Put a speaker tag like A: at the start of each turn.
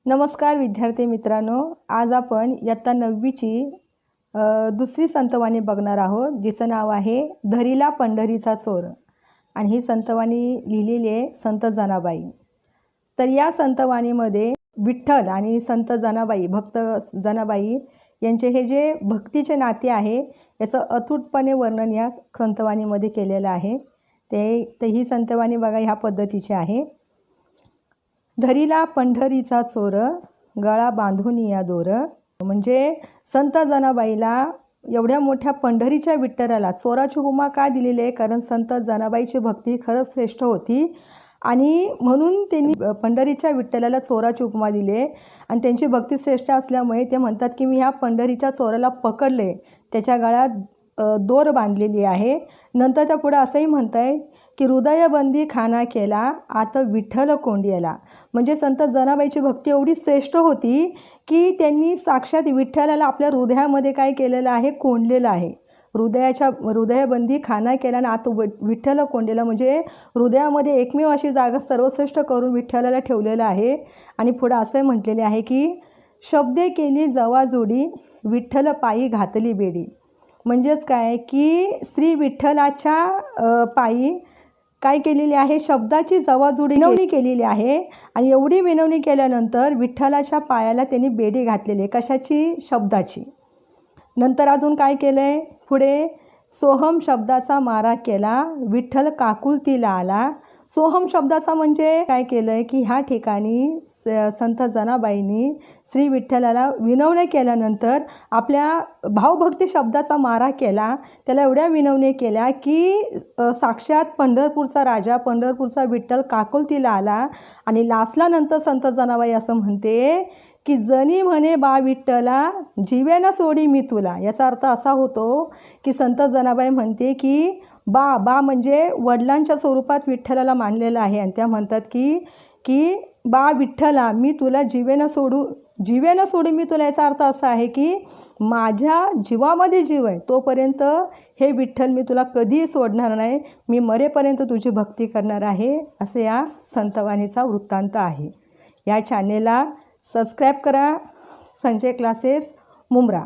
A: नमस्कार विद्यार्थी मित्रांनो, आज आपण इयत्ता 9वीची दुसरी संतवाणी बघणार आहोत, जिचं नाव आहे धरीला पंढरीचा चोर आणि ही संतवाणी लिहिलेली आहे संत जनाबाई। तर या संतवाणीमध्ये विठ्ठल आणि संत जनाबाई, भक्त जनाबाई यांचे हे जे भक्तीचे नाते आहे याचं अतूटपणे वर्णन या संतवाणीमध्ये केलेलं आहे। ते ही संतवाणी बघा ह्या पद्धतीची आहे। धरीला पंढरीचा चोर, गळा बांधून या दोर। म्हणजे संत जनाबाईला एवढ्या मोठ्या पंढरीच्या विठ्ठलाला चोराची उपमा का दिलेली आहे? कारण संत जनाबाईची भक्ती खरंच श्रेष्ठ होती आणि म्हणून त्यांनी पंढरीच्या विठ्ठलाला चोराची उपमा दिली आहे। आणि त्यांची भक्ती श्रेष्ठ असल्यामुळे ते म्हणतात की मी ह्या पंढरीच्या चोराला पकडले, त्याच्या गळ्यात दोर बांधलेली आहे। नंतर त्या पुढे असंही म्हणताय की हृदयबंदी खाना केला, आता विठ्ठल कोंडियाला। म्हणजे संत जनाबाईची भक्ती एवढी श्रेष्ठ होती की त्यांनी साक्षात विठ्ठलाला आपल्या हृदयामध्ये काय केलेलं आहे? कोंडलेलं आहे। हृदयबंदी खाना केला आणि आता विठ्ठल कोंडेला, म्हणजे हृदयामध्ये एकमेव अशी जागा सर्वश्रेष्ठ करून विठ्ठलाला ठेवलेलं आहे। आणि पुढे असं म्हटलेले आहे की शब्दे केली जवाजोडी, विठ्ठल पायी घातली बेडी। म्हणजेच काय की श्री विठ्ठलाच्या पायी काय केलेली आहे? शब्दाची जवाजोडी विनवणी केलेली आहे। आणि एवढी विनवणी केल्यानंतर विठ्ठलाच्या पायाला त्यांनी बेडी घातलेली आहे। कशाची? शब्दाची। नंतर अजून काय केलं आहे? पुढे सोहम शब्दाचा मारा केला, विठ्ठल काकुलतीला आला। सोहम शब्दाचा म्हणजे काय केलं आहे की ह्या ठिकाणी संत जनाबाईंनी श्री विठ्ठलाला विनवण्या केल्यानंतर आपल्या भावभक्ती शब्दाचा मारा केला, त्याला एवढ्या विनवण्या केल्या की साक्षात पंढरपूरचा राजा, पंढरपूरचा विठ्ठल काकुलतीला आला। आणि लास्टल्यानंतर संत जनाबाई असं म्हणते की जनी म्हणे बा विठ्ठला, जीवेना सोडी मी तुला। याचा अर्थ असा होतो की संत जनाबाई म्हणते की बा म्हणजे वडिलांच्या स्वरूपात विठ्ठलाला मानलेलं आहे। आणि त्या म्हणतात की बा विठ्ठला, मी तुला जीवेना सोडू मी तुला। याचा अर्थ असा आहे की माझ्या जीवामध्ये जीव आहे तोपर्यंत हे विठ्ठल मी तुला कधीही सोडणार नाही, मी मरेपर्यंत तुझी भक्ती करणार आहे, असे या संतवाणीचा वृत्तांत आहे। या चॅनेलला सबस्क्राईब करा, संजय क्लासेस मुंब्रा।